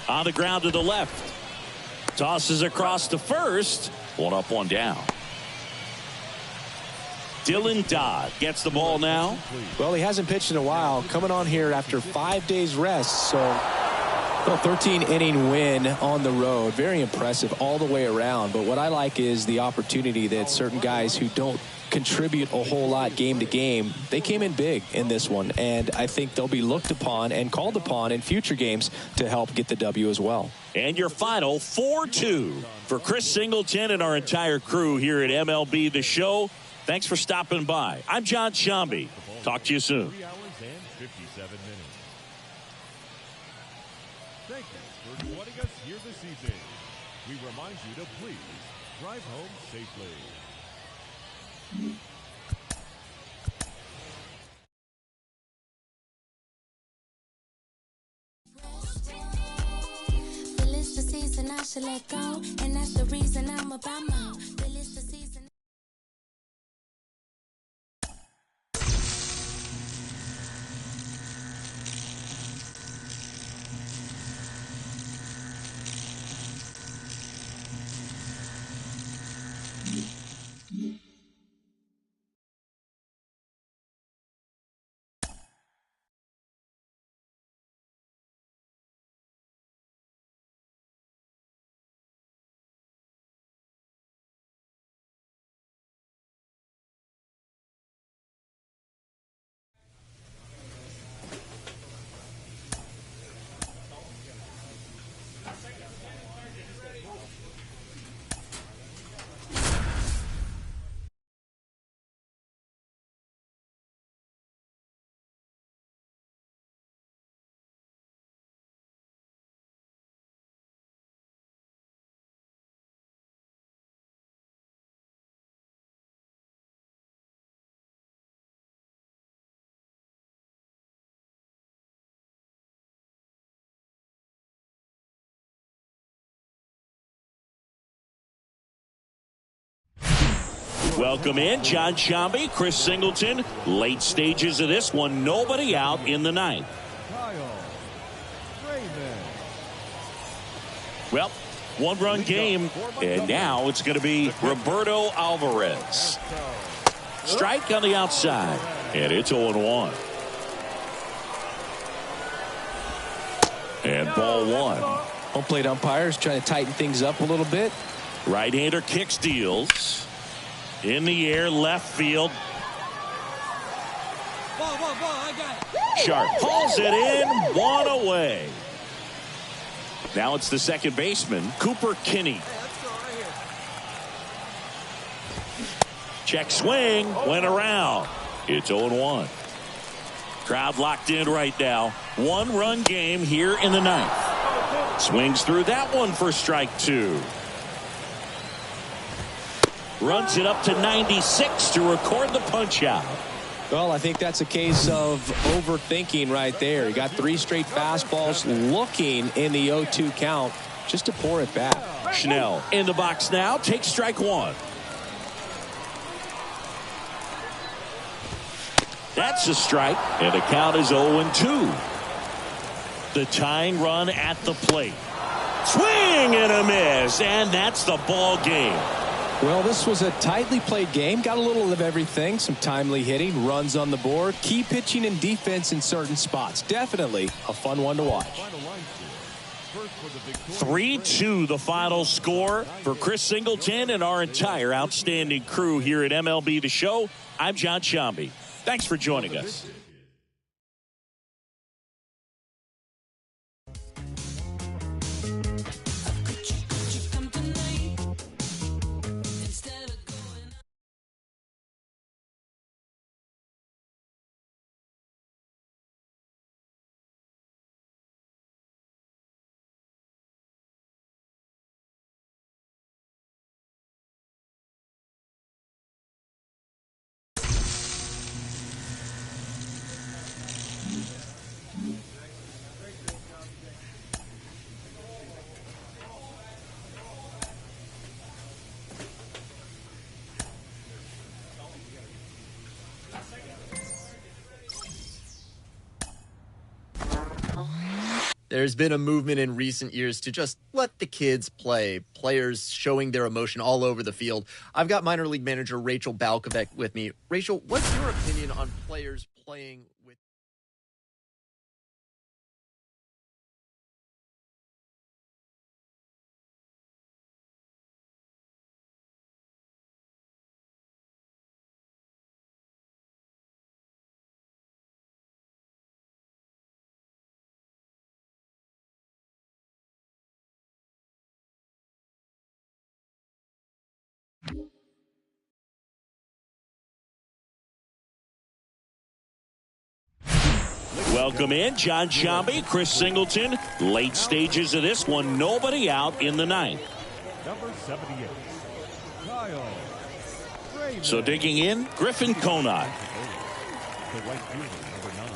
On the ground to the left. Tosses across to first. 1 up, 1 down. Dylan Dodd gets the ball now. Well, he hasn't pitched in a while. Coming on here after 5 days rest. So, well, 13-inning win on the road. Very impressive all the way around. But what I like is the opportunity that certain guys who don't contribute a whole lot game to game, they came in big in this one. And I think they'll be looked upon and called upon in future games to help get the W as well. And your final 4-2 for Chris Singleton and our entire crew here at MLB The Show. Thanks for stopping by. I'm John Shambi. Talk to you soon. 3 hours and 57 minutes. Thank you for joining us here this evening. We remind you to please drive home safely. Feel the season, I should let go, and that's the reason I'm about more. Feel the season. Welcome in, John Shambi, Chris Singleton. Late stages of this one, nobody out in the ninth. Well, 1-run game, and now it's going to be Roberto Alvarez. Strike on the outside, and it's 0-1. And ball 1. Home plate umpires trying to tighten things up a little bit. Right-hander kicks, deals. In the air, left field. Ball, I got it. Sharp hauls it in, 1 away. Now it's the second baseman, Cooper Kinney. Check swing, went around. It's 0-1. Crowd locked in right now. 1-run game here in the ninth. Swings through that one for strike 2. Runs it up to 96 to record the punch out. Well, I think that's a case of overthinking right there. He got 3 straight fastballs looking in the 0-2 count just to pour it back. Schnell in the box now, takes strike 1. That's a strike, and the count is 0-2. The tying run at the plate. Swing and a miss, and that's the ball game. Well, this was a tightly played game. Got a little of everything. Some timely hitting, runs on the board, key pitching and defense in certain spots. Definitely a fun one to watch. 3-2 the final score for Chris Singleton and our entire outstanding crew here at MLB The Show. I'm John Shambi. Thanks for joining us. There's been a movement in recent years to just let the kids play, players showing their emotion all over the field. I've got minor league manager Rachel Balkovec with me. Rachel, what's your opinion on players playing with... Welcome in, John Shambi, Chris Singleton. Late stages of this one, nobody out in the ninth. Number 78, Kyle Freeman. So digging in, Griffin Conant. The right fielder, number 9,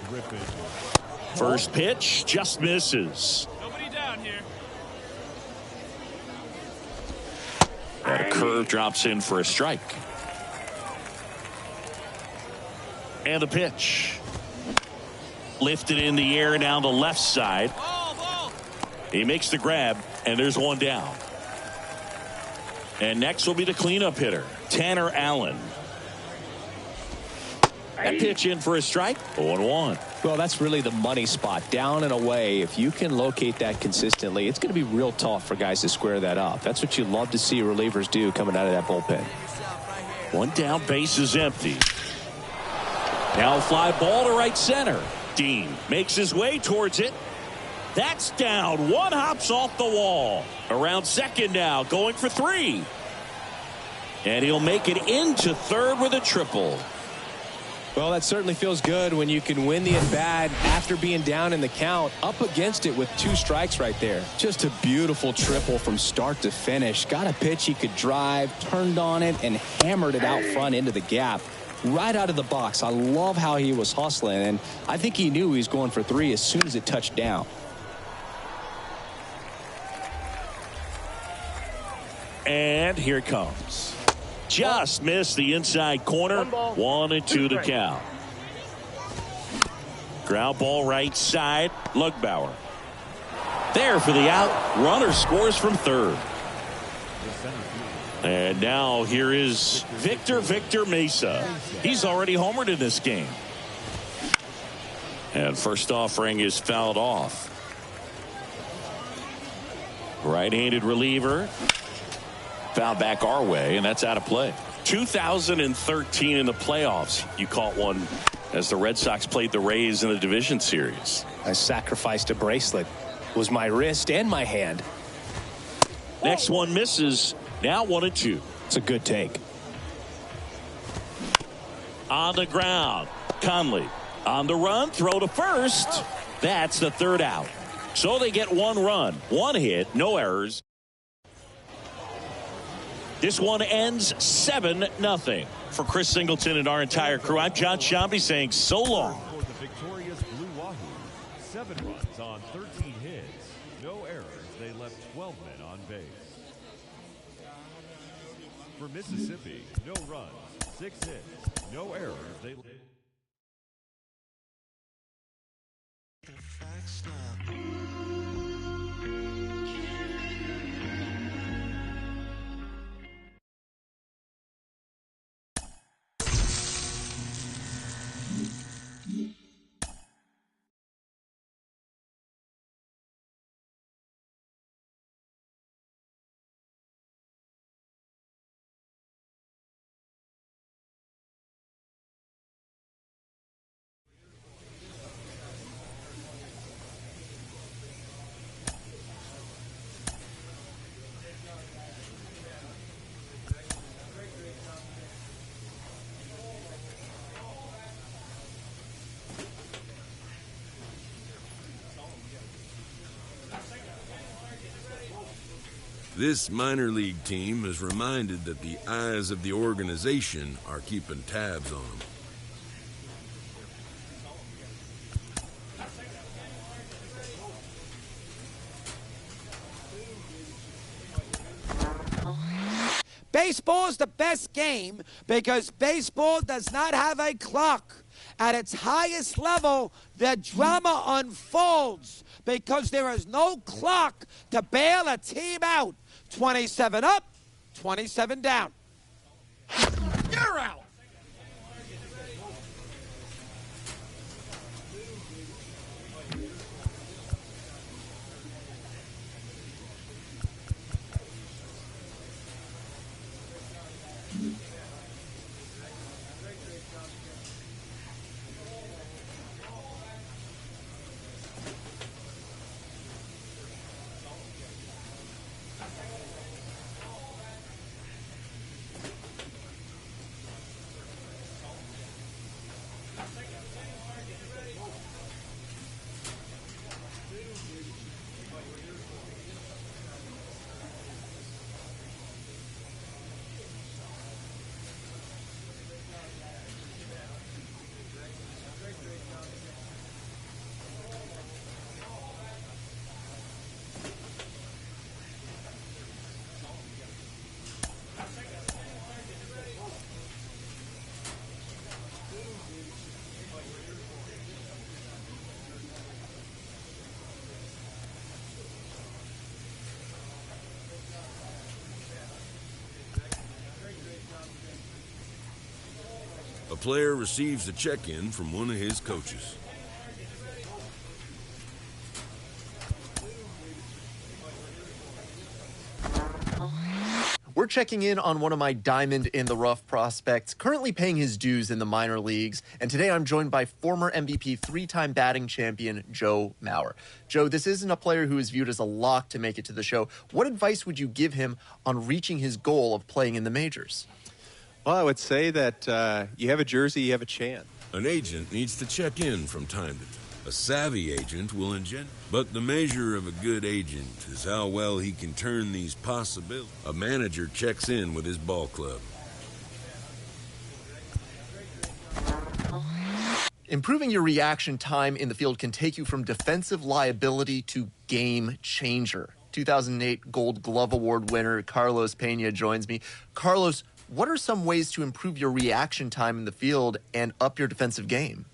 Griffin. First pitch, just misses. Nobody down here. And a curve drops in for a strike. And the pitch. Lifted in the air down the left side. He makes the grab, and there's one down. And next will be the cleanup hitter, Tanner Allen. That pitch in for a strike, 0-1. Well, that's really the money spot, down and away. If you can locate that consistently, it's going to be real tough for guys to square that up. That's what you love to see relievers do coming out of that bullpen. One down, base is empty. Now a fly ball to right center. Dean makes his way towards it. That's down. One hops off the wall. Around second now, going for 3. And he'll make it into third with a triple. Well, that certainly feels good when you can win the at-bat after being down in the count, up against it with 2 strikes right there. Just a beautiful triple from start to finish. Got a pitch he could drive, turned on it, and hammered it out front into the gap. Right out of the box. I love how he was hustling, and I think he knew he was going for 3 as soon as it touched down. And here it comes. Just missed the inside corner. 1-2 to count. Ground ball right side. Lugbauer. There for the out. Runner scores from third. And now here is Victor Mesa. He's already homered in this game. And first offering is fouled off. Right-handed reliever. Foul back our way, and that's out of play. 2013 in the playoffs, you caught one as the Red Sox played the Rays in the division series. I sacrificed a bracelet. It was my wrist and my hand. Next one misses. Now 1-2. It's a good take. On the ground, Conley. On the run, throw to first. That's the third out. So they get 1 run, 1 hit, no errors. This one ends 7-0. For Chris Singleton and our entire crew, I'm John Shambi saying so long. For the victorious Blue Wahoo, 7 runs on 13 hits, no errors. They left 12 men on base. For Mississippi, no runs, 6 hits, no errors. They This minor league team is reminded that the eyes of the organization are keeping tabs on them. Baseball is the best game because baseball does not have a clock. At its highest level, the drama unfolds because there is no clock to bail a team out. 27 up, 27 down. You're out. A player receives a check-in from one of his coaches. We're checking in on one of my diamond in the rough prospects, currently paying his dues in the minor leagues. And today I'm joined by former MVP, three-time batting champion, Joe Mauer. Joe, this isn't a player who is viewed as a lock to make it to the show. What advice would you give him on reaching his goal of playing in the majors? Well, I would say that you have a jersey, you have a chance. An agent needs to check in from time to time. A savvy agent will engender. But the measure of a good agent is how well he can turn these possibilities. A manager checks in with his ball club. Improving your reaction time in the field can take you from defensive liability to game changer. 2008 Gold Glove Award winner Carlos Pena joins me. Carlos, what are some ways to improve your reaction time in the field and up your defensive game?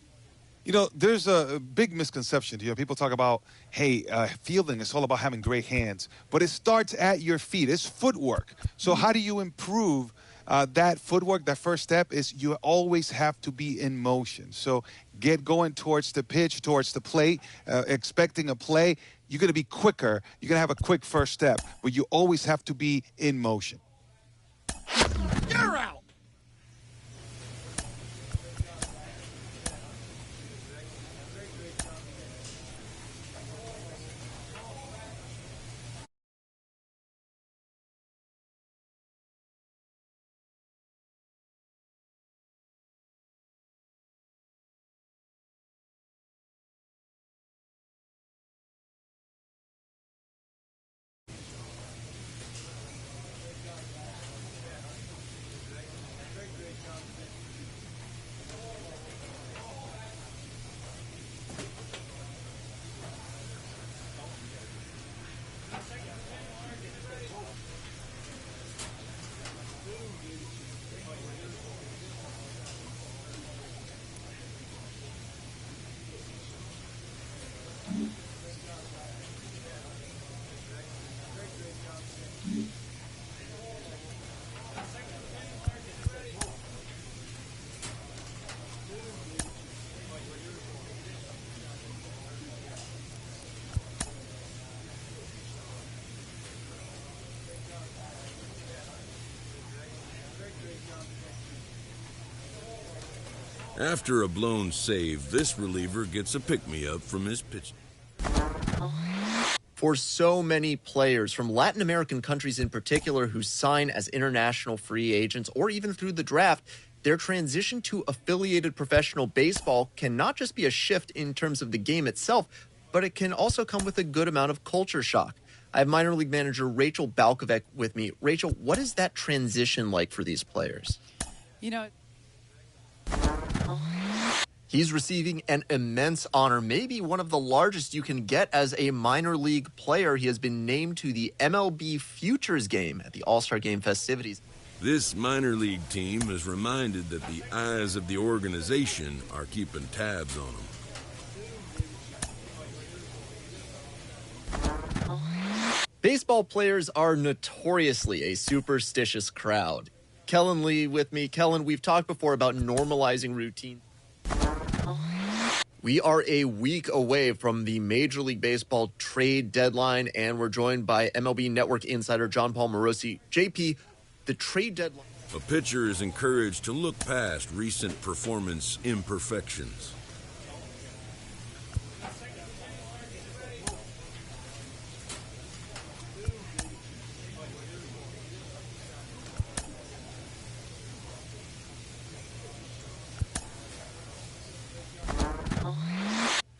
You know, there's a big misconception here. People talk about, hey, fielding is all about having great hands, but it starts at your feet. It's footwork. So how do you improve that footwork? That first step is you always have to be in motion. So get going towards the pitch, towards the plate, expecting a play. You're going to be quicker. You're going to have a quick first step, but you always have to be in motion. You're out. After a blown save, this reliever gets a pick-me-up from his pitch. For so many players from Latin American countries in particular who sign as international free agents or even through the draft, their transition to affiliated professional baseball can not just be a shift in terms of the game itself, but it can also come with a good amount of culture shock. I have minor league manager Rachel Balkovec with me. Rachel, what is that transition like for these players? You know, he's receiving an immense honor, maybe one of the largest you can get as a minor league player. He has been named to the MLB Futures Game at the All-Star Game festivities. This minor league team is reminded that the eyes of the organization are keeping tabs on them. Baseball players are notoriously a superstitious crowd. Kellen Lee with me. Kellen, we've talked before about normalizing routine. We are a week away from the Major League Baseball trade deadline, and we're joined by MLB Network insider John Paul Morosi. JP, the trade deadline. A pitcher is encouraged to look past recent performance imperfections.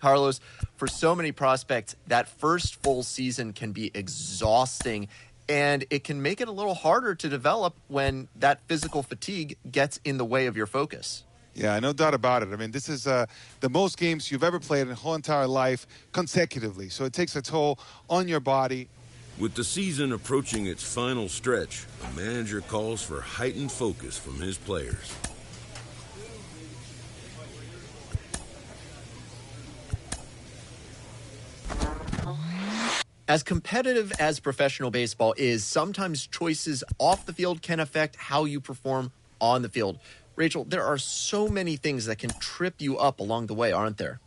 Carlos, for so many prospects, that first full season can be exhausting, and it can make it a little harder to develop when that physical fatigue gets in the way of your focus. Yeah, no doubt about it. I mean, this is the most games you've ever played in your whole entire life consecutively, so it takes a toll on your body. With the season approaching its final stretch, a manager calls for heightened focus from his players. As competitive as professional baseball is, sometimes choices off the field can affect how you perform on the field. Rachel, there are so many things that can trip you up along the way, aren't there?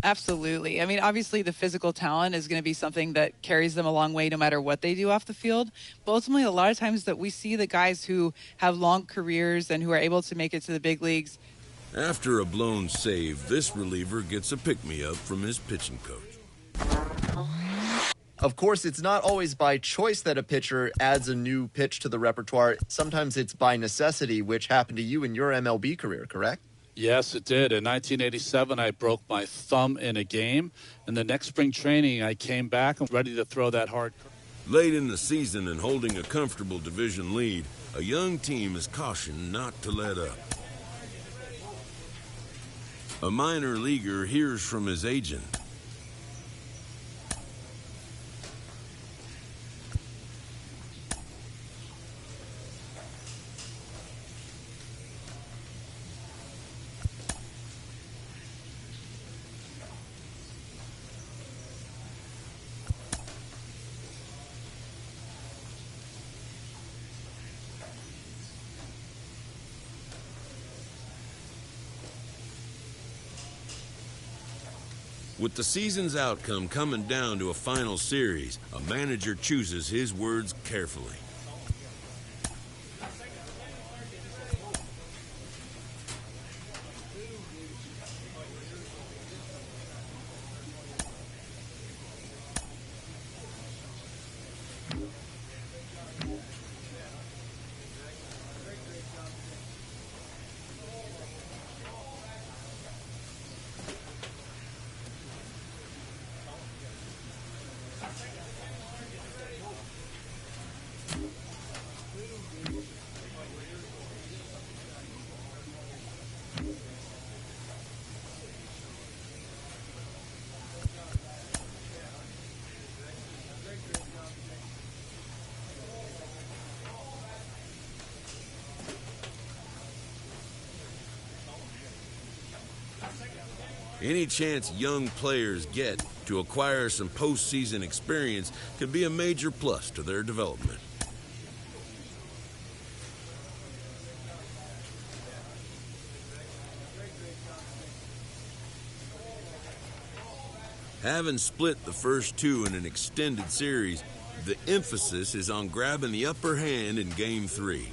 Absolutely. I mean, obviously the physical talent is going to be something that carries them a long way no matter what they do off the field. But ultimately, a lot of times that we see the guys who have long careers and who are able to make it to the big leagues. After a blown save, this reliever gets a pick-me-up from his pitching coach. Of course, it's not always by choice that a pitcher adds a new pitch to the repertoire. Sometimes it's by necessity, which happened to you in your MLB career, correct? Yes, it did. In 1987, I broke my thumb in a game. And the next spring training, I came back and ready to throw that hard. Late in the season and holding a comfortable division lead, a young team is cautioned not to let up. A minor leaguer hears from his agent. With the season's outcome coming down to a final series, a manager chooses his words carefully. Any chance young players get to acquire some postseason experience could be a major plus to their development. Having split the first two in an extended series, the emphasis is on grabbing the upper hand in Game 3.